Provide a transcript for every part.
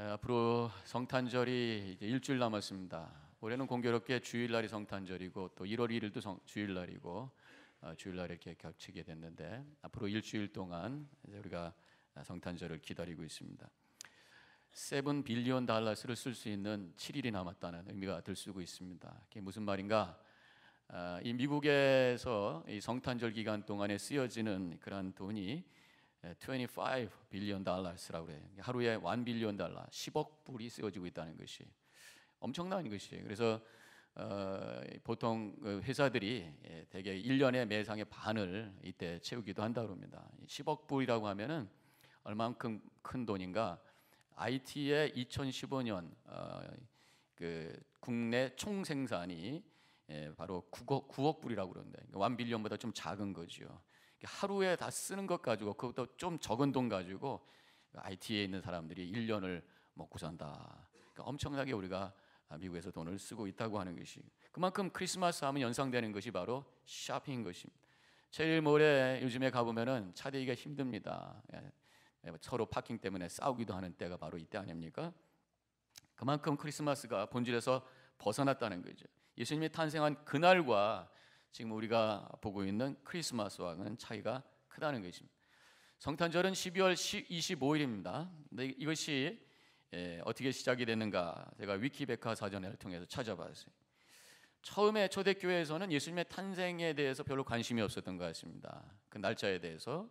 앞으로 성탄절이 이제 일주일 남았습니다. 올해는 공교롭게 주일날이 성탄절이고 또 1월 1일도 주일날이고 주일날 이렇게 겹치게 됐는데 앞으로 일주일 동안 이제 우리가 성탄절을 기다리고 있습니다. $7 빌리언 달러를 쓸 수 있는 7일이 남았다는 의미가 들 수 있습니다. 그게 무슨 말인가? 이 미국에서 이 성탄절 기간 동안에 쓰여지는 그런 돈이 25 빌리언 달러라고 그래요. 하루에 1 빌리언 달러, 10억 불이 쓰여지고 있다는 것이 엄청난 것이에요. 그래서 보통 회사들이 대개 1년에 매상의 반을 이때 채우기도 한다고 합니다. 10억 불이라고 하면은 얼만큼 큰 돈인가? IT의 2015년 그 국내 총 생산이 바로 9억 불이라고 그러는데 1 빌리언보다 좀 작은 거죠. 하루에 다 쓰는 것 가지고 그것도 좀 적은 돈 가지고 IT에 있는 사람들이 1년을 먹고 산다. 그러니까 엄청나게 우리가 미국에서 돈을 쓰고 있다고 하는 것이 그만큼 크리스마스 하면 연상되는 것이 바로 쇼핑인 것입니다. 제일몰에 요즘에 가보면은 차 대기가 힘듭니다. 서로 파킹 때문에 싸우기도 하는 때가 바로 이때 아닙니까? 그만큼 크리스마스가 본질에서 벗어났다는 거죠. 예수님이 탄생한 그날과 지금 우리가 보고 있는 크리스마스와는 차이가 크다는 것입니다. 성탄절은 12월 25일입니다. 근데 이것이 어떻게 시작이 됐는가? 제가 위키백과 사전을 통해서 찾아봤어요. 처음에 초대교회에서는 예수님의 탄생에 대해서 별로 관심이 없었던 것 같습니다. 그 날짜에 대해서.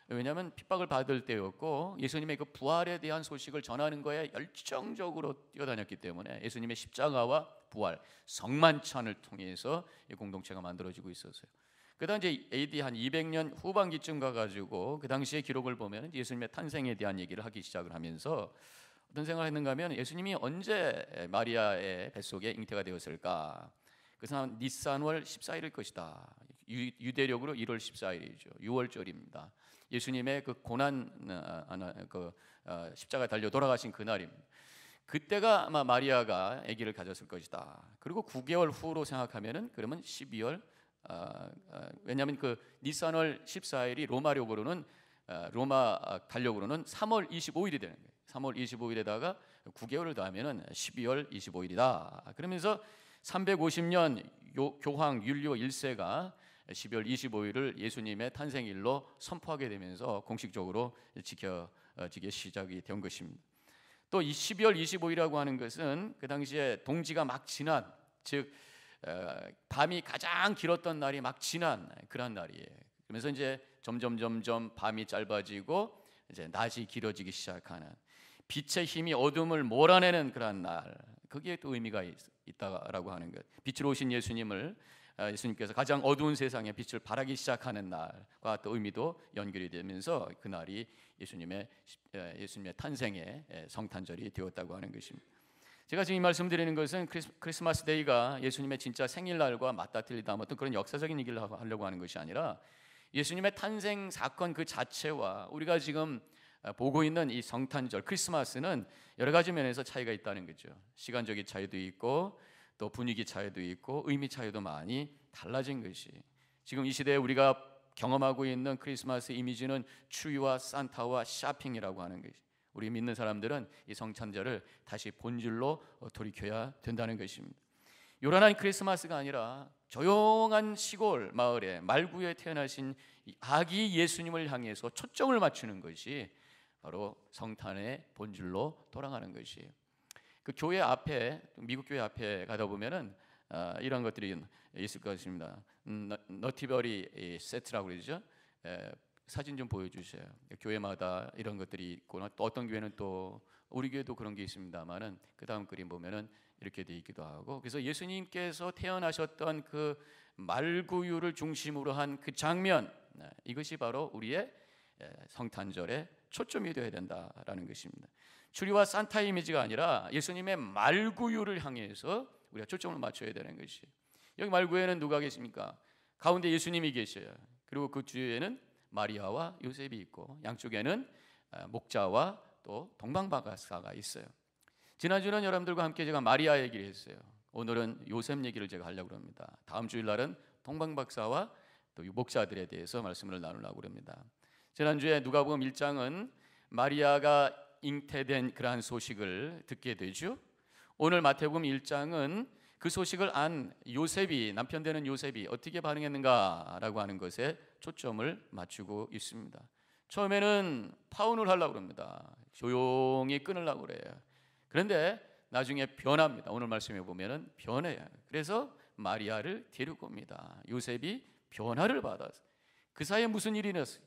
왜냐하면 핍박을 받을 때였고 예수님의 그 부활에 대한 소식을 전하는 거에 열정적으로 뛰어다녔기 때문에 예수님의 십자가와 부활, 성만찬을 통해서 이 공동체가 만들어지고 있었어요. 그다음 이제 AD 한 200년 후반기쯤 가가지고 그 당시의 기록을 보면 예수님의 탄생에 대한 얘기를 하기 시작을 하면서 어떤 생각을 했는가 하면 예수님이 언제 마리아의 뱃속에 잉태가 되었을까? 그래서 니산월 14일일 것이다. 유대력으로 1월 14일이죠. 6월절입니다. 예수님의 그 고난 십자가에 달려 돌아가신 그날입니다. 그때가 아마 마리아가 아기를 가졌을 것이다. 그리고 9개월 후로 생각하면은 그러면 12월 왜냐하면 그 니산월 14일이 로마력으로는 로마 달력으로는 3월 25일이 되는 거예요. 3월 25일에다가 9개월을 더하면은 12월 25일이다. 그러면서 350년 교황 율리오 1세가 12월 25일을 예수님의 탄생일로 선포하게 되면서 공식적으로 지켜지게 시작이 된 것입니다. 또 이 12월 25일이라고 하는 것은 그 당시에 동지가 막 지난, 즉 밤이 가장 길었던 날이 막 지난 그런 날이에요. 그러면서 이제 점점 밤이 짧아지고 이제 낮이 길어지기 시작하는 빛의 힘이 어둠을 몰아내는 그런 날, 그게 또 의미가 있다라고 하는 것. 빛으로 오신 예수님께서 가장 어두운 세상에 빛을 발하기 시작하는 날과 또 의미도 연결이 되면서 그날이 예수님의 탄생의 성탄절이 되었다고 하는 것입니다. 제가 지금 이 말씀드리는 것은 크리스마스 데이가 예수님의 진짜 생일날과 맞닥뜨리다 어떤 그런 역사적인 얘기를 하려고 하는 것이 아니라 예수님의 탄생 사건 그 자체와 우리가 지금 보고 있는 이 성탄절 크리스마스는 여러 가지 면에서 차이가 있다는 거죠. 시간적인 차이도 있고 또 분위기 차이도 있고 의미 차이도 많이 달라진 것이 지금 이 시대에 우리가 경험하고 있는 크리스마스 이미지는 추위와 산타와 쇼핑이라고 하는 것이 우리 믿는 사람들은 이 성탄절을 다시 본질로 돌이켜야 된다는 것입니다. 요란한 크리스마스가 아니라 조용한 시골 마을에 말구에 태어나신 아기 예수님을 향해서 초점을 맞추는 것이 바로 성탄의 본질로 돌아가는 것이에요. 그 교회 앞에 미국 교회 앞에 가다 보면은 이런 것들이 있을 것 같습니다. 너티버리 세트라고 그러죠. 사진 좀 보여주세요. 교회마다 이런 것들이 있고 또 어떤 교회는 또 우리 교회도 그런 게 있습니다만은 그 다음 그림 보면은 이렇게 돼 있기도 하고 그래서 예수님께서 태어나셨던 그 말구유를 중심으로 한 그 장면 이것이 바로 우리의 성탄절의 초점이 되어야 된다라는 것입니다. 추리와 산타 이미지가 아니라 예수님의 말구유를 향해서 우리가 초점을 맞춰야 되는 것이. 여기 말구유에는 누가 계십니까? 가운데 예수님이 계셔요. 그리고 그 주위에는 마리아와 요셉이 있고 양쪽에는 목자와 또 동방박사가 있어요. 지난주는 여러분들과 함께 제가 마리아 얘기를 했어요. 오늘은 요셉 얘기를 제가 하려고 합니다. 다음 주일날은 동방박사와 또 목자들에 대해서 말씀을 나누려고 합니다. 지난주에 누가복음 1장은 마리아가 잉태된 그러한 소식을 듣게 되죠. 오늘 마태복음 1장은 그 소식을 안 요셉이, 남편 되는 요셉이 어떻게 반응했는가라고 하는 것에 초점을 맞추고 있습니다. 처음에는 파혼을 하려고 합니다. 조용히 끊으려고 그래요. 그런데 나중에 변합니다. 오늘 말씀에 보면은 변해요. 그래서 마리아를 데리고 옵니다. 요셉이 변화를 받아서 그 사이에 무슨 일이 일어났어요?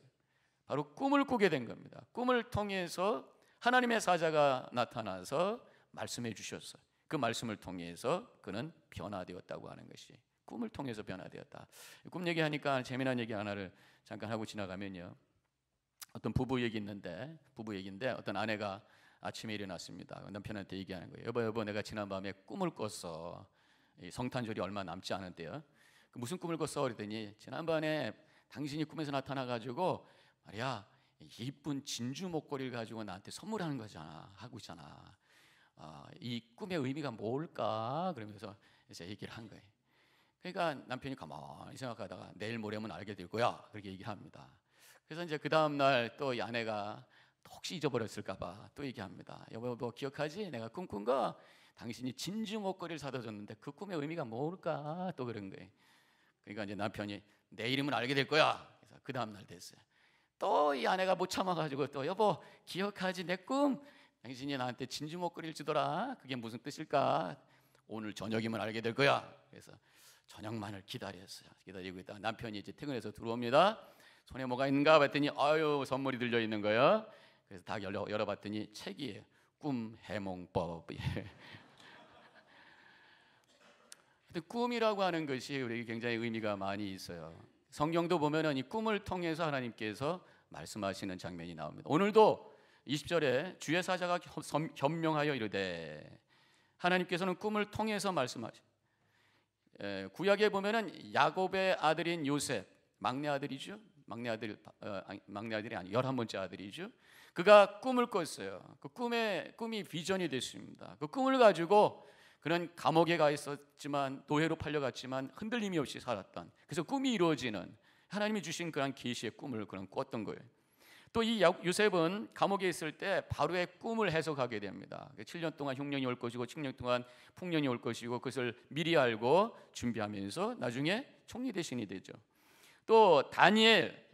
바로 꿈을 꾸게 된 겁니다. 꿈을 통해서 하나님의 사자가 나타나서 말씀해 주셨어요. 그 말씀을 통해서 그는 변화되었다고 하는 것이, 꿈을 통해서 변화되었다. 꿈 얘기하니까 재미난 얘기 하나를 잠깐 하고 지나가면요, 어떤 부부 얘기인데 어떤 아내가 아침에 일어났습니다. 남편한테 얘기하는 거예요. 여보, 내가 지난밤에 꿈을 꿨어. 성탄절이 얼마 남지 않은데요. 무슨 꿈을 꿨어? 그랬더니 지난밤에 당신이 꿈에서 나타나가지고 말이야, 이쁜 진주 목걸이를 가지고 나한테 선물하는 거잖아, 하고 있잖아. 이 꿈의 의미가 뭘까? 그러면서 이제 얘기를 한 거예요. 그러니까 남편이 가만히 생각하다가 내일 모레면 알게 될 거야, 그렇게 얘기를 합니다. 그래서 이제 그 다음 날 또 이 아내가 혹시 잊어버렸을까봐 또 얘기합니다. 여보, 뭐 기억하지? 내가 꿈꾼 거 당신이 진주 목걸이를 사다 줬는데 그 꿈의 의미가 뭘까? 또 그런 거예요. 그러니까 이제 남편이 내일이면 알게 될 거야. 그래서 그 다음 날 됐어요. 또 이 아내가 못 참아가지고 또 여보, 기억하지? 내 꿈 당신이 나한테 진주 목걸이를 주더라. 그게 무슨 뜻일까? 오늘 저녁이면 알게 될 거야. 그래서 저녁만을 기다렸어요. 기다리고 있다가 남편이 이제 퇴근해서 들어옵니다. 손에 뭐가 있는가 봤더니 아유, 선물이 들려 있는 거예요. 그래서 다 열어봤더니 책이에요. 꿈 해몽법. 근데 꿈이라고 하는 것이 우리에게 굉장히 의미가 많이 있어요. 성경도 보면은 이 꿈을 통해서 하나님께서 말씀하시는 장면이 나옵니다. 오늘도 20절에 주의 사자가 현명하여 이르되, 하나님께서는 꿈을 통해서 말씀하시. 구약에 보면은 야곱의 아들인 요셉, 막내 아들이죠. 막내 아들이 아니 11번째 아들이죠. 그가 꿈을 꿨어요. 그 꿈이 비전이 됐습니다. 그 꿈을 가지고 그는 감옥에 가 있었지만, 노예로 팔려갔지만 흔들림이 없이 살았던, 그래서 꿈이 이루어지는 하나님이 주신 그런 계시의 꿈을 그는 꿨던 거예요. 또 이 요셉은 감옥에 있을 때 바로의 꿈을 해석하게 됩니다. 7년 동안 흉년이 올 것이고 7년 동안 풍년이 올 것이고, 그것을 미리 알고 준비하면서 나중에 총리 대신이 되죠. 또 다니엘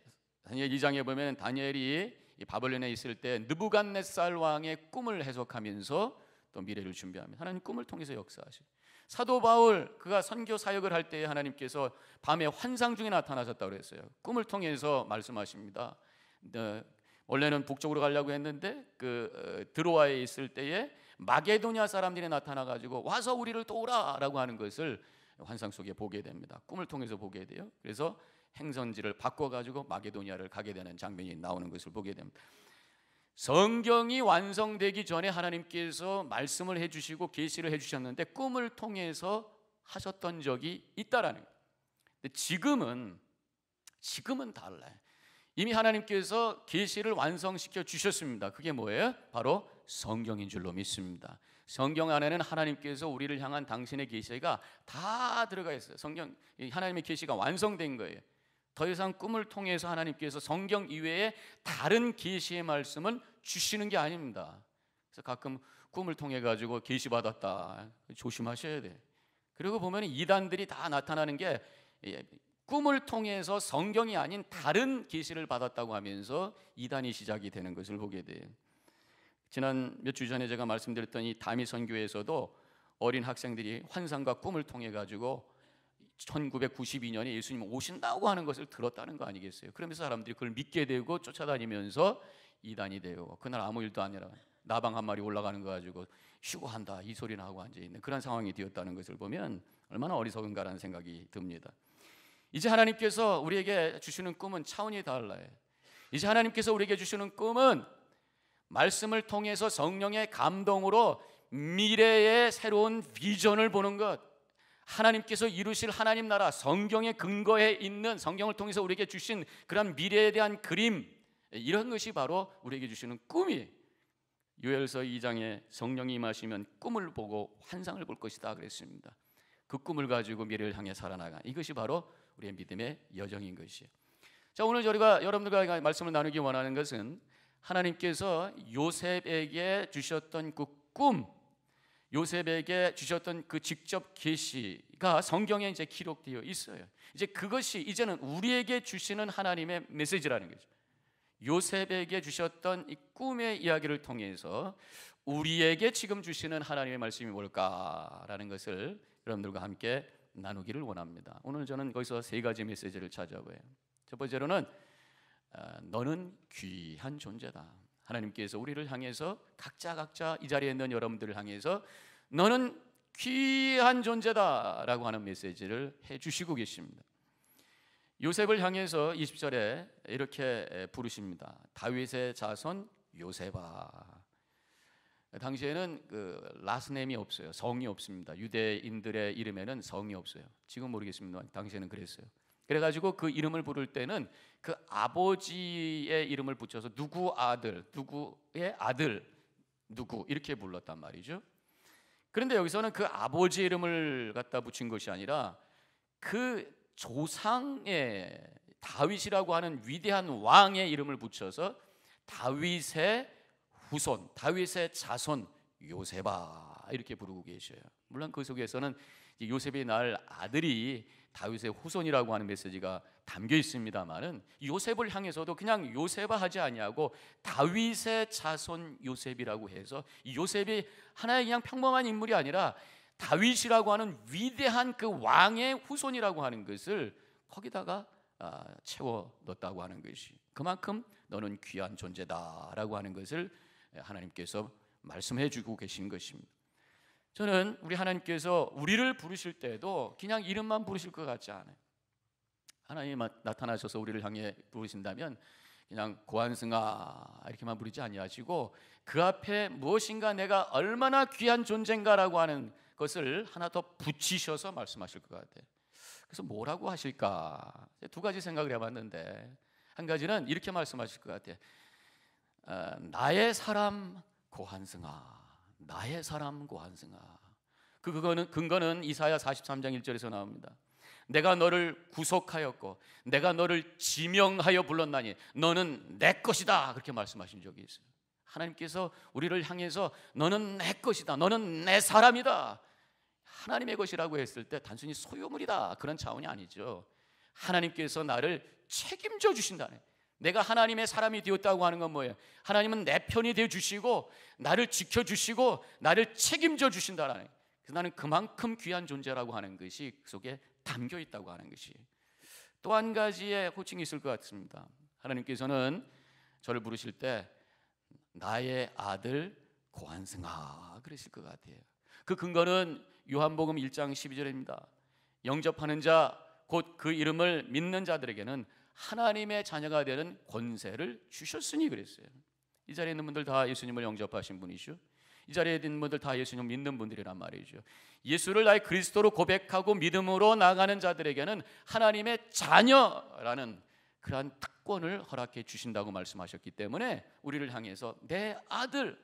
2장에 보면 다니엘이 바벨론에 있을 때 느부갓네살 왕의 꿈을 해석하면서 또 미래를 준비합니다. 하나님 꿈을 통해서 역사하시고, 사도 바울 그가 선교 사역을 할 때 하나님께서 밤에 환상 중에 나타나셨다고 그랬어요. 꿈을 통해서 말씀하십니다. 원래는 북쪽으로 가려고 했는데 드로아에 있을 때에 마게도냐 사람들이 나타나가지고 와서 우리를 도우라라고 하는 것을 환상 속에 보게 됩니다. 꿈을 통해서 보게 돼요. 그래서 행선지를 바꿔가지고 마게도냐를 가게 되는 장면이 나오는 것을 보게 됩니다. 성경이 완성되기 전에 하나님께서 말씀을 해주시고 계시를 해주셨는데 꿈을 통해서 하셨던 적이 있다라는 거예요. 근데 지금은 달라요. 이미 하나님께서 계시를 완성시켜 주셨습니다. 그게 뭐예요? 바로 성경인 줄로 믿습니다. 성경 안에는 하나님께서 우리를 향한 당신의 계시가 다 들어가 있어요. 성경, 하나님의 계시가 완성된 거예요. 더 이상 꿈을 통해서 하나님께서 성경 이외에 다른 계시의 말씀을 주시는 게 아닙니다. 그래서 가끔 꿈을 통해 가지고 계시 받았다, 조심하셔야 돼. 그리고 보면 이단들이 다 나타나는 게 꿈을 통해서 성경이 아닌 다른 계시를 받았다고 하면서 이단이 시작이 되는 것을 보게 돼요. 지난 몇 주 전에 제가 말씀드렸던 이 다미 선교에서도 어린 학생들이 환상과 꿈을 통해 가지고 1992년에 예수님 오신다고 하는 것을 들었다는 거 아니겠어요? 그러면서 사람들이 그걸 믿게 되고 쫓아다니면서 이단이 되고, 그날 아무 일도 아니라 나방 한 마리 올라가는 거 가지고 휴거한다 이 소리나 하고 앉아있는 그런 상황이 되었다는 것을 보면 얼마나 어리석은가라는 생각이 듭니다. 이제 하나님께서 우리에게 주시는 꿈은 차원이 달라요. 이제 하나님께서 우리에게 주시는 꿈은 말씀을 통해서 성령의 감동으로 미래의 새로운 비전을 보는 것, 하나님께서 이루실 하나님 나라, 성경에 근거해 있는, 성경을 통해서 우리에게 주신 그런 미래에 대한 그림, 이런 것이 바로 우리에게 주시는 꿈이, 요엘서 2장에 성령이 임하시면 꿈을 보고 환상을 볼 것이다 그랬습니다. 그 꿈을 가지고 미래를 향해 살아나가, 이것이 바로 우리의 믿음의 여정인 것이에요. 자, 오늘 저희가 여러분들과 말씀을 나누기 원하는 것은 하나님께서 요셉에게 주셨던 그 꿈, 요셉에게 주셨던 그 직접 계시가 성경에 이제 기록되어 있어요. 이제 그것이 이제는 우리에게 주시는 하나님의 메시지라는 거죠. 요셉에게 주셨던 이 꿈의 이야기를 통해서 우리에게 지금 주시는 하나님의 말씀이 뭘까라는 것을 여러분들과 함께 나누기를 원합니다. 오늘 저는 거기서 세 가지 메시지를 찾아봐요. 첫 번째로는 너는 귀한 존재다. 하나님께서 우리를 향해서 각자 이 자리에 있는 여러분들을 향해서 너는 귀한 존재다라고 하는 메시지를 해주시고 계십니다. 요셉을 향해서 20절에 이렇게 부르십니다. 다윗의 자손 요셉아. 당시에는 그 라스네임이 없어요. 성이 없습니다. 유대인들의 이름에는 성이 없어요. 지금 모르겠습니다. 당시에는 그랬어요. 그래가지고 그 이름을 부를 때는 그 아버지의 이름을 붙여서 누구의 아들 누구 이렇게 불렀단 말이죠. 그런데 여기서는 그 아버지 이름을 갖다 붙인 것이 아니라 그 조상의 다윗이라고 하는 위대한 왕의 이름을 붙여서 다윗의 후손, 다윗의 자손 요셉아 이렇게 부르고 계셔요. 물론 그 속에서는 요셉이 낳을 아들이 다윗의 후손이라고 하는 메시지가 담겨 있습니다만은 요셉을 향해서도 그냥 요셉아 하지 아니하고 다윗의 자손 요셉이라고 해서 요셉이 하나의 그냥 평범한 인물이 아니라 다윗이라고 하는 위대한 그 왕의 후손이라고 하는 것을 거기다가 채워 넣었다고 하는 것이 그만큼 너는 귀한 존재다라고 하는 것을 하나님께서 말씀해 주고 계신 것입니다. 저는 우리 하나님께서 우리를 부르실 때도 그냥 이름만 부르실 것 같지 않아요. 하나님이 나타나셔서 우리를 향해 부르신다면 그냥 고한승아 이렇게만 부르지 아니하시고 그 앞에 무엇인가 내가 얼마나 귀한 존재인가라고 하는 것을 하나 더 붙이셔서 말씀하실 것 같아요. 그래서 뭐라고 하실까? 두 가지 생각을 해봤는데 한 가지는 이렇게 말씀하실 것 같아요. 나의 사람 고한승아, 나의 사람 고한승아. 근거는 이사야 43장 1절에서 나옵니다. 내가 너를 구속하였고 내가 너를 지명하여 불렀나니 너는 내 것이다 그렇게 말씀하신 적이 있어요. 하나님께서 우리를 향해서 너는 내 것이다, 너는 내 사람이다. 하나님의 것이라고 했을 때 단순히 소유물이다 그런 차원이 아니죠. 하나님께서 나를 책임져 주신다네. 내가 하나님의 사람이 되었다고 하는 건 뭐예요? 하나님은 내 편이 되어 주시고 나를 지켜주시고 나를 책임져 주신다라는. 그래서 나는 그만큼 귀한 존재라고 하는 것이 그 속에 담겨 있다고 하는 것이. 또 한 가지의 호칭이 있을 것 같습니다. 하나님께서는 저를 부르실 때 나의 아들 고한승아 그러실 것 같아요. 그 근거는 요한복음 1장 12절입니다. 영접하는 자 곧 그 이름을 믿는 자들에게는 하나님의 자녀가 되는 권세를 주셨으니 그랬어요. 이 자리에 있는 분들 다 예수님을 영접하신 분이죠. 이 자리에 있는 분들 다 예수님 믿는 분들이란 말이죠. 예수를 나의 그리스도로 고백하고 믿음으로 나아가는 자들에게는 하나님의 자녀라는 그러한 특권을 허락해 주신다고 말씀하셨기 때문에 우리를 향해서 내 아들,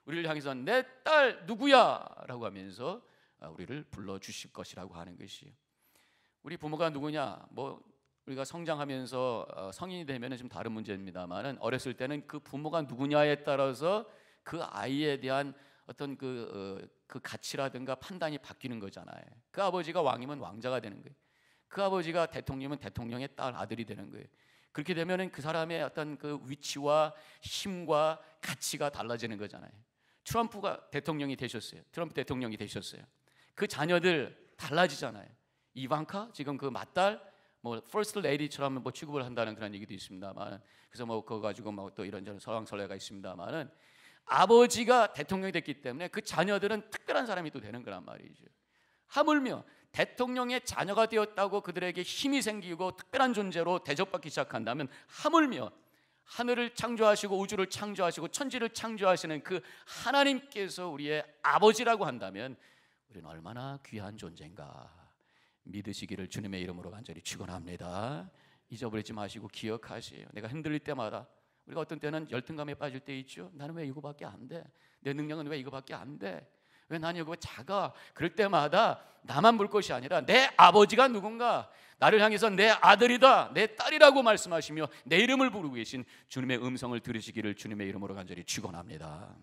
우리를 향해서 내 딸 누구야? 라고 하면서 우리를 불러주실 것이라고 하는 것이에요. 우리 부모가 누구냐? 우리가 성장하면서 성인이 되면 좀 다른 문제입니다만은 어렸을 때는 그 부모가 누구냐에 따라서 그 아이에 대한 어떤 그 가치라든가 판단이 바뀌는 거잖아요. 그 아버지가 왕이면 왕자가 되는 거예요. 그 아버지가 대통령이면 대통령의 딸 아들이 되는 거예요. 그렇게 되면은 그 사람의 어떤 그 위치와 힘과 가치가 달라지는 거잖아요. 트럼프가 대통령이 되셨어요. 트럼프 대통령이 되셨어요. 그 자녀들 달라지잖아요. 이방카 지금 그 맏딸 퍼스트 레이디처럼 취급을 한다는 그런 얘기도 있습니다만, 그래서 그거 가지고 또 이런저런 설왕설래가 있습니다만은 아버지가 대통령이 됐기 때문에 그 자녀들은 특별한 사람이 또 되는 거란 말이죠. 하물며 대통령의 자녀가 되었다고 그들에게 힘이 생기고 특별한 존재로 대접받기 시작한다면 하물며 하늘을 창조하시고 우주를 창조하시고 천지를 창조하시는 그 하나님께서 우리의 아버지라고 한다면 우리는 얼마나 귀한 존재인가 믿으시기를 주님의 이름으로 간절히 축원합니다. 잊어버리지 마시고 기억하세요. 내가 흔들릴 때마다 우리가 어떤 때는 열등감에 빠질 때 있죠. 나는 왜 이거밖에 안 돼? 내 능력은 왜 이거밖에 안 돼? 왜 나는 여기가 작아? 그럴 때마다 나만 볼 것이 아니라 내 아버지가 누군가, 나를 향해서 내 아들이다, 내 딸이라고 말씀하시며 내 이름을 부르고 계신 주님의 음성을 들으시기를 주님의 이름으로 간절히 축원합니다.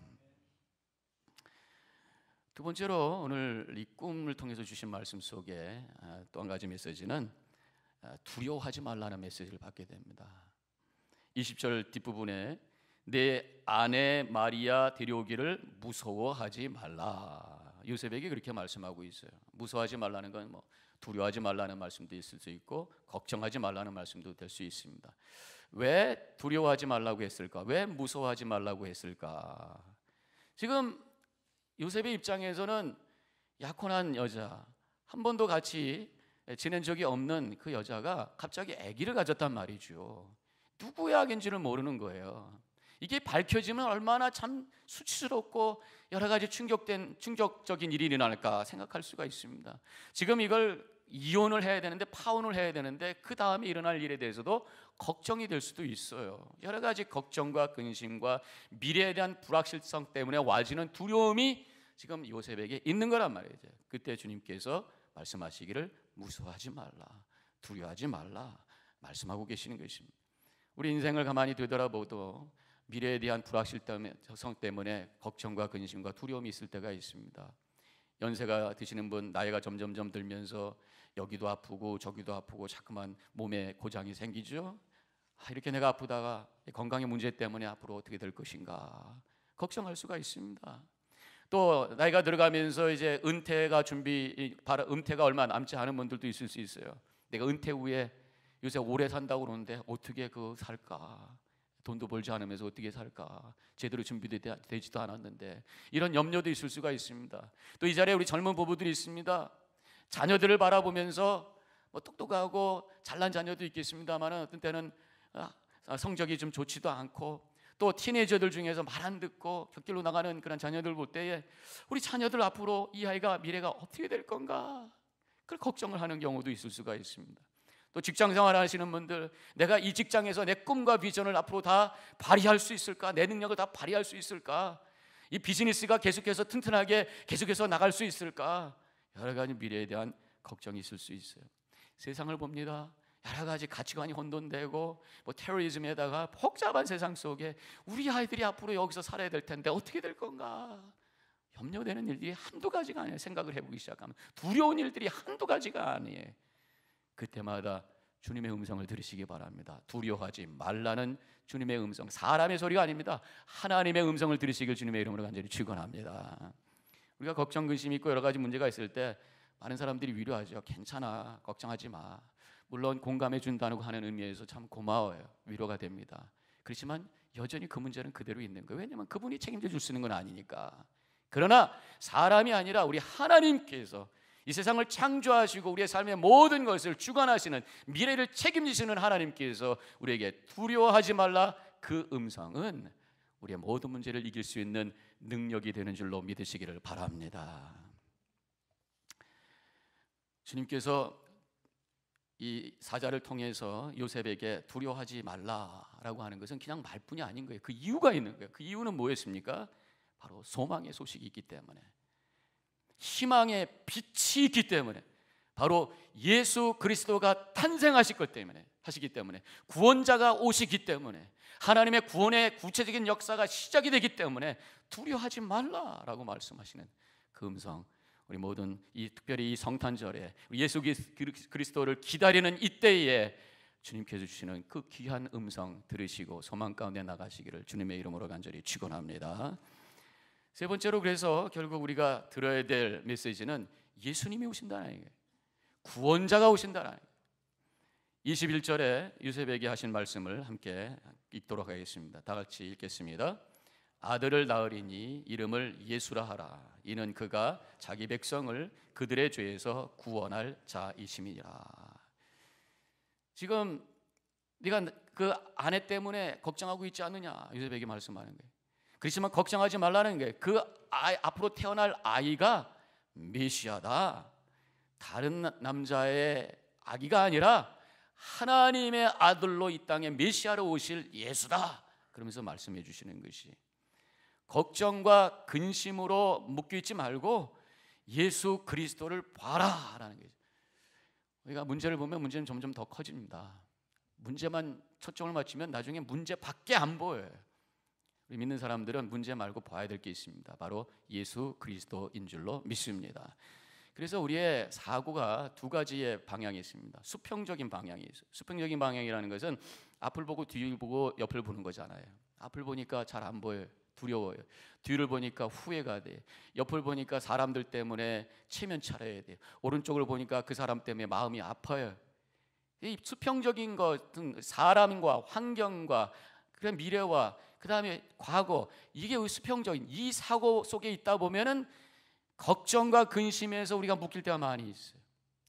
두 번째로 오늘 이 꿈을 통해서 주신 말씀 속에 또 한 가지 메시지는 두려워하지 말라는 메시지를 받게 됩니다. 20절 뒷부분에 내 아내 마리아 데려오기를 무서워하지 말라, 요셉에게 그렇게 말씀하고 있어요. 무서워하지 말라는 건 뭐 두려워하지 말라는 말씀도 있을 수 있고 걱정하지 말라는 말씀도 될 수 있습니다. 왜 두려워하지 말라고 했을까? 왜 무서워하지 말라고 했을까? 지금 요셉의 입장에서는 약혼한 여자, 한 번도 같이 지낸 적이 없는 그 여자가 갑자기 아기를 가졌단 말이죠. 누구의 아기인지를 모르는 거예요. 이게 밝혀지면 얼마나 참 수치스럽고 여러 가지 충격적인 일이 일어날까 생각할 수가 있습니다. 지금 이걸 이혼을 해야 되는데, 파혼을 해야 되는데 그 다음에 일어날 일에 대해서도 걱정이 될 수도 있어요. 여러 가지 걱정과 근심과 미래에 대한 불확실성 때문에 와지는 두려움이 지금 요셉에게 있는 거란 말이죠. 그때 주님께서 말씀하시기를 무서워하지 말라, 두려워하지 말라 말씀하고 계시는 것입니다. 우리 인생을 가만히 되돌아보도 미래에 대한 불확실성 때문에 걱정과 근심과 두려움이 있을 때가 있습니다. 연세가 드시는 분, 나이가 점점점 들면서 여기도 아프고 저기도 아프고 자꾸만 몸에 고장이 생기죠. 이렇게 내가 아프다가 건강의 문제 때문에 앞으로 어떻게 될 것인가 걱정할 수가 있습니다. 또 나이가 들어가면서 이제 은퇴가 얼마 남지 않은 분들도 있을 수 있어요. 내가 은퇴 후에 요새 오래 산다고 그러는데 어떻게 살까? 돈도 벌지 않으면서 어떻게 살까? 제대로 준비되지도 않았는데, 이런 염려도 있을 수가 있습니다. 또 이 자리에 우리 젊은 부부들이 있습니다. 자녀들을 바라보면서 똑똑하고 잘난 자녀도 있겠습니다만 어떤 때는 성적이 좀 좋지도 않고, 또 티네이저들 중에서 말 안 듣고 곁길로 나가는 그런 자녀들 볼 때에 우리 자녀들 앞으로 이 아이가 미래가 어떻게 될 건가, 그걸 걱정을 하는 경우도 있을 수가 있습니다. 또 직장생활 하시는 분들, 내가 이 직장에서 내 꿈과 비전을 앞으로 다 발휘할 수 있을까? 내 능력을 다 발휘할 수 있을까? 이 비즈니스가 계속해서 튼튼하게 계속해서 나갈 수 있을까? 여러 가지 미래에 대한 걱정이 있을 수 있어요. 세상을 봅니다. 여러 가지 가치관이 혼돈되고 테러리즘에다가 복잡한 세상 속에 우리 아이들이 앞으로 여기서 살아야 될 텐데 어떻게 될 건가? 염려되는 일들이 한두 가지가 아니에요. 생각을 해보기 시작하면 두려운 일들이 한두 가지가 아니에요. 그때마다 주님의 음성을 들으시기 바랍니다. 두려워하지 말라는 주님의 음성, 사람의 소리가 아닙니다. 하나님의 음성을 들으시길 주님의 이름으로 간절히 축원합니다. 우리가 걱정, 근심이 있고 여러 가지 문제가 있을 때 많은 사람들이 위로하죠. 괜찮아, 걱정하지 마. 물론 공감해 준다고 하는 의미에서 참 고마워요. 위로가 됩니다. 그렇지만 여전히 그 문제는 그대로 있는 거예요. 왜냐하면 그분이 책임져 줄 수 있는 건 아니니까. 그러나 사람이 아니라 우리 하나님께서 이 세상을 창조하시고 우리의 삶의 모든 것을 주관하시는, 미래를 책임지시는 하나님께서 우리에게 두려워하지 말라, 그 음성은 우리의 모든 문제를 이길 수 있는 능력이 되는 줄로 믿으시기를 바랍니다. 주님께서 이 사자를 통해서 요셉에게 두려워하지 말라라고 하는 것은 그냥 말뿐이 아닌 거예요. 그 이유가 있는 거예요. 그 이유는 뭐였습니까? 바로 소망의 소식이 있기 때문에, 희망의 빛이 있기 때문에, 바로 예수 그리스도가 탄생하실 것 때문에, 하시기 때문에, 구원자가 오시기 때문에, 하나님의 구원의 구체적인 역사가 시작이 되기 때문에 두려워하지 말라라고 말씀하시는 그 음성, 우리 모든 특별히 이 성탄절에 예수 그리스도를 기다리는 이때에 주님께서 주시는 그 귀한 음성 들으시고 소망 가운데 나가시기를 주님의 이름으로 간절히 축원합니다. 세 번째로, 그래서 결국 우리가 들어야 될 메시지는 예수님이 오신다는 얘기예요. 구원자가 오신다는 얘기예요. 21절에 요셉에게 하신 말씀을 함께 읽도록 하겠습니다. 다 같이 읽겠습니다. 아들을 낳으리니 이름을 예수라 하라. 이는 그가 자기 백성을 그들의 죄에서 구원할 자이심이라. 지금 네가 그 아내 때문에 걱정하고 있지 않느냐, 요셉에게 말씀하는 거예요. 그렇지만 걱정하지 말라는 게, 그 앞으로 태어날 아이가 메시아다. 다른 남자의 아기가 아니라 하나님의 아들로 이 땅에 메시아로 오실 예수다. 그러면서 말씀해 주시는 것이, 걱정과 근심으로 묶여 있지 말고 예수 그리스도를 봐라라는 거죠. 우리가 문제를 보면 문제는 점점 더 커집니다. 문제만 초점을 맞추면 나중에 문제 밖에 안 보여요. 우리 믿는 사람들은 문제 말고 봐야 될 게 있습니다. 바로 예수 그리스도인 줄로 믿습니다. 그래서 우리의 사고가 두 가지의 방향이 있습니다. 수평적인 방향이 있어요. 수평적인 방향이라는 것은 앞을 보고 뒤를 보고 옆을 보는 거잖아요. 앞을 보니까 잘 안 보여요. 두려워요. 뒤를 보니까 후회가 돼. 옆을 보니까 사람들 때문에 체면 차려야 돼요. 오른쪽을 보니까 그 사람 때문에 마음이 아파요. 이 수평적인 것은 사람과 환경과 그런 미래와 그 다음에 과거, 이게 수평적인 이 사고 속에 있다 보면은 걱정과 근심에서 우리가 묶일 때가 많이 있어요.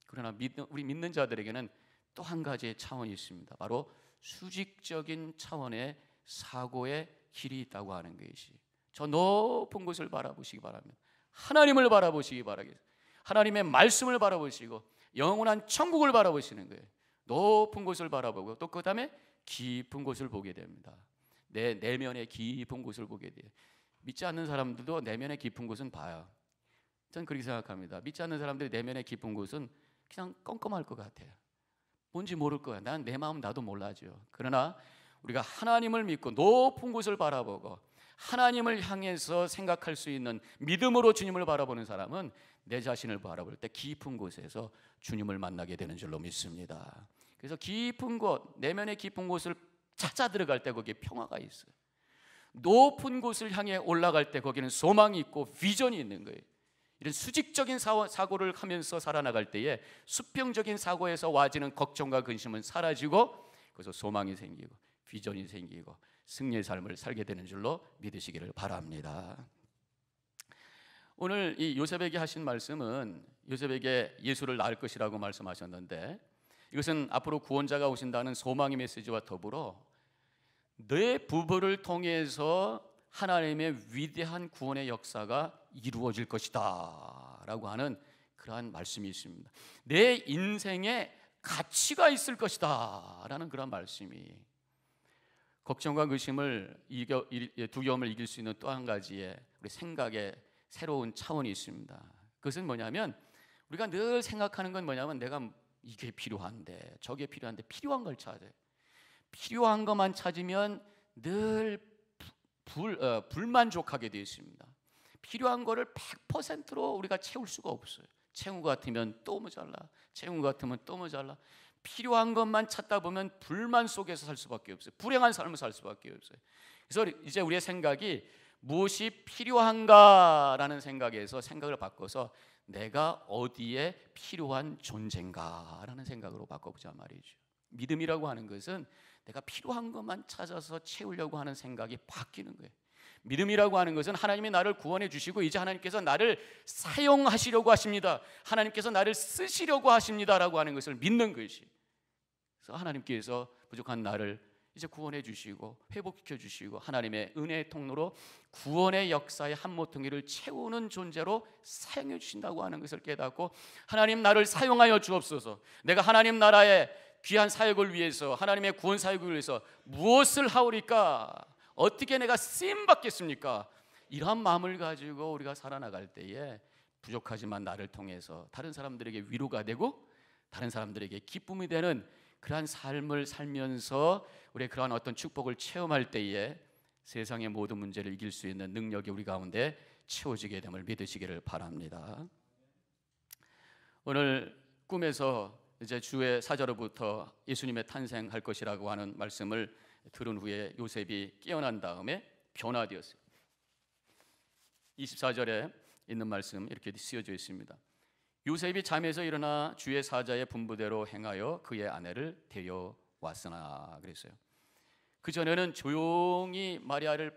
그러나 우리 믿는 자들에게는 또 한 가지의 차원이 있습니다. 바로 수직적인 차원의 사고의 길이 있다고 하는 것이, 저 높은 곳을 바라보시기 바랍니다. 하나님을 바라보시기 바라겠습니다. 하나님의 말씀을 바라보시고 영원한 천국을 바라보시는 거예요. 높은 곳을 바라보고 또 그 다음에 깊은 곳을 보게 됩니다. 내 내면의 깊은 곳을 보게 돼요. 믿지 않는 사람들도 내면의 깊은 곳은 봐요. 저는 그렇게 생각합니다. 믿지 않는 사람들이 내면의 깊은 곳은 그냥 껌껌할 것 같아요. 뭔지 모를 거야. 난 내 마음 나도 몰라죠. 그러나 우리가 하나님을 믿고 높은 곳을 바라보고 하나님을 향해서 생각할 수 있는 믿음으로 주님을 바라보는 사람은 내 자신을 바라볼 때 깊은 곳에서 주님을 만나게 되는 줄로 믿습니다. 그래서 깊은 곳, 내면의 깊은 곳을 찾아 들어갈 때 거기에 평화가 있어요. 높은 곳을 향해 올라갈 때 거기는 소망이 있고 비전이 있는 거예요. 이런 수직적인 사고를 하면서 살아나갈 때에 수평적인 사고에서 와지는 걱정과 근심은 사라지고 그래서 소망이 생기고 비전이 생기고 승리의 삶을 살게 되는 줄로 믿으시기를 바랍니다. 오늘 이 요셉에게 하신 말씀은 요셉에게 예수를 낳을 것이라고 말씀하셨는데, 이것은 앞으로 구원자가 오신다는 소망의 메시지와 더불어 내 부부를 통해서 하나님의 위대한 구원의 역사가 이루어질 것이다 라고 하는 그러한 말씀이 있습니다. 내 인생에 가치가 있을 것이다 라는 그런 말씀이, 걱정과 근심을 두려움을 이길 수 있는 또 한 가지의 우리 생각의 새로운 차원이 있습니다. 그것은 뭐냐면, 우리가 늘 생각하는 건 뭐냐면 내가 이게 필요한데 저게 필요한데 필요한 걸 찾아요. 필요한 것만 찾으면 늘 불만족하게 되어 있습니다. 필요한 거를 100%로 우리가 채울 수가 없어요. 채운 것 같으면 또 모자라, 채운 것 같으면 또 모자라. 필요한 것만 찾다 보면 불만 속에서 살 수밖에 없어요. 불행한 삶을 살 수밖에 없어요. 그래서 이제 우리의 생각이 무엇이 필요한가라는 생각에서 생각을 바꿔서 내가 어디에 필요한 존재인가라는 생각으로 바꿔보자 말이죠. 믿음이라고 하는 것은 내가 필요한 것만 찾아서 채우려고 하는 생각이 바뀌는 거예요. 믿음이라고 하는 것은 하나님이 나를 구원해 주시고 이제 하나님께서 나를 사용하시려고 하십니다. 하나님께서 나를 쓰시려고 하십니다라고 하는 것을 믿는 것이. 그래서 하나님께서 부족한 나를 이제 구원해 주시고 회복시켜 주시고 하나님의 은혜의 통로로 구원의 역사의 한 모퉁이를 채우는 존재로 사용해 주신다고 하는 것을 깨닫고, 하나님 나를 사용하여 주옵소서. 내가 하나님 나라의 귀한 사역을 위해서, 하나님의 구원 사역을 위해서 무엇을 하오리까? 어떻게 내가 쓰임 받겠습니까? 이러한 마음을 가지고 우리가 살아나갈 때에 부족하지만 나를 통해서 다른 사람들에게 위로가 되고 다른 사람들에게 기쁨이 되는 그러한 삶을 살면서 우리의 그러한 어떤 축복을 체험할 때에 세상의 모든 문제를 이길 수 있는 능력이 우리 가운데 채워지게 됨을 믿으시기를 바랍니다. 오늘 꿈에서 이제 주의 사자로부터 예수님의 탄생할 것이라고 하는 말씀을 들은 후에 요셉이 깨어난 다음에 변화되었어요. 24절에 있는 말씀 이렇게 쓰여져 있습니다. 요셉이 잠에서 일어나 주의 사자의 분부대로 행하여 그의 아내를 데려왔으나 그랬어요. 그 전에는 조용히 마리아를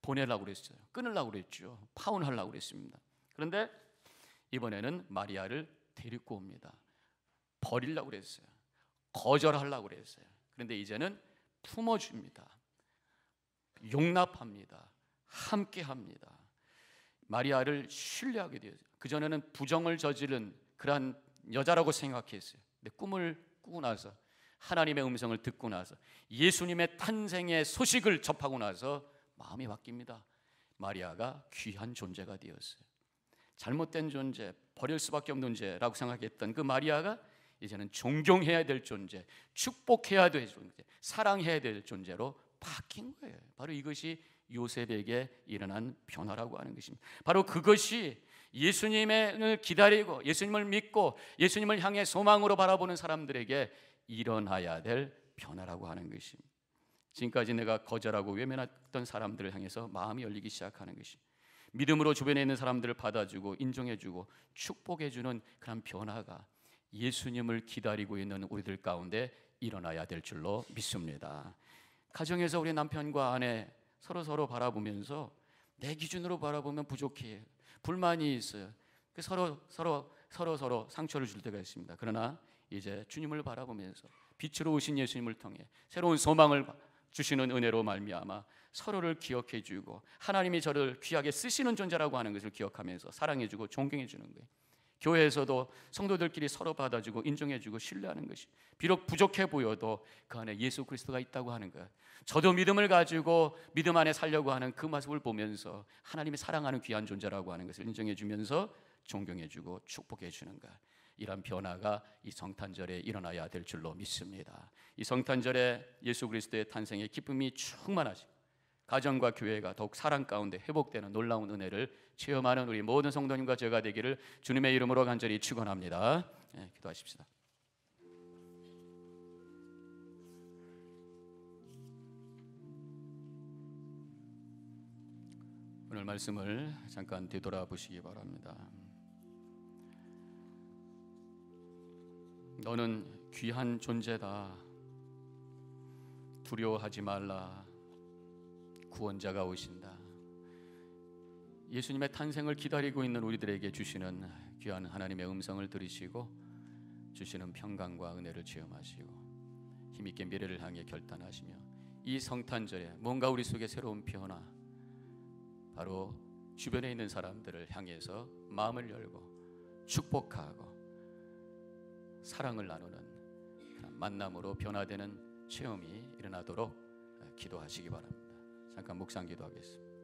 보내려고 그랬어요. 끊으려고 그랬죠. 파혼하려고 그랬습니다. 그런데 이번에는 마리아를 데리고 옵니다. 버리려고 그랬어요. 거절하려고 그랬어요. 그런데 이제는 품어줍니다. 용납합니다. 함께합니다. 마리아를 신뢰하게 되었어요. 그전에는 부정을 저지른 그러한 여자라고 생각했어요. 근데 꿈을 꾸고 나서 하나님의 음성을 듣고 나서 예수님의 탄생의 소식을 접하고 나서 마음이 바뀝니다. 마리아가 귀한 존재가 되었어요. 잘못된 존재, 버릴 수밖에 없는 존재라고 생각했던 그 마리아가 이제는 존경해야 될 존재, 축복해야 될 존재, 사랑해야 될 존재로 바뀐 거예요. 바로 이것이 요셉에게 일어난 변화라고 하는 것입니다. 바로 그것이 예수님을 기다리고 예수님을 믿고 예수님을 향해 소망으로 바라보는 사람들에게 일어나야 될 변화라고 하는 것입니다. 지금까지 내가 거절하고 외면했던 사람들을 향해서 마음이 열리기 시작하는 것이, 믿음으로 주변에 있는 사람들을 받아주고 인정해주고 축복해주는 그런 변화가 예수님을 기다리고 있는 우리들 가운데 일어나야 될 줄로 믿습니다. 가정에서 우리 남편과 아내 서로 바라보면서 내 기준으로 바라보면 부족해, 불만이 있어요. 서로 상처를 줄 때가 있습니다. 그러나 이제 주님을 바라보면서 빛으로 오신 예수님을 통해 새로운 소망을 주시는 은혜로 말미암아 서로를 기억해주고 하나님이 저를 귀하게 쓰시는 존재라고 하는 것을 기억하면서 사랑해주고 존경해주는 거예요. 교회에서도 성도들끼리 서로 받아주고 인정해주고 신뢰하는 것이, 비록 부족해 보여도 그 안에 예수 그리스도가 있다고 하는 것, 저도 믿음을 가지고 믿음 안에 살려고 하는 그 모습을 보면서 하나님이 사랑하는 귀한 존재라고 하는 것을 인정해주면서 존경해주고 축복해주는 것, 이런 변화가 이 성탄절에 일어나야 될 줄로 믿습니다. 이 성탄절에 예수 그리스도의 탄생의 기쁨이 충만하시고 가정과 교회가 더욱 사랑 가운데 회복되는 놀라운 은혜를 체험하는 우리 모든 성도님과 제가 되기를 주님의 이름으로 간절히 축원합니다. 기도하십시다. 오늘 말씀을 잠깐 되돌아보시기 바랍니다. 너는 귀한 존재다. 두려워하지 말라. 구원자가 오신다. 예수님의 탄생을 기다리고 있는 우리들에게 주시는 귀한 하나님의 음성을 들으시고 주시는 평강과 은혜를 체험하시고 힘있게 미래를 향해 결단하시며 이 성탄절에 뭔가 우리 속에 새로운 변화, 바로 주변에 있는 사람들을 향해서 마음을 열고 축복하고 사랑을 나누는 그런 만남으로 변화되는 체험이 일어나도록 기도하시기 바랍니다. 잠깐 묵상 기도하겠습니다.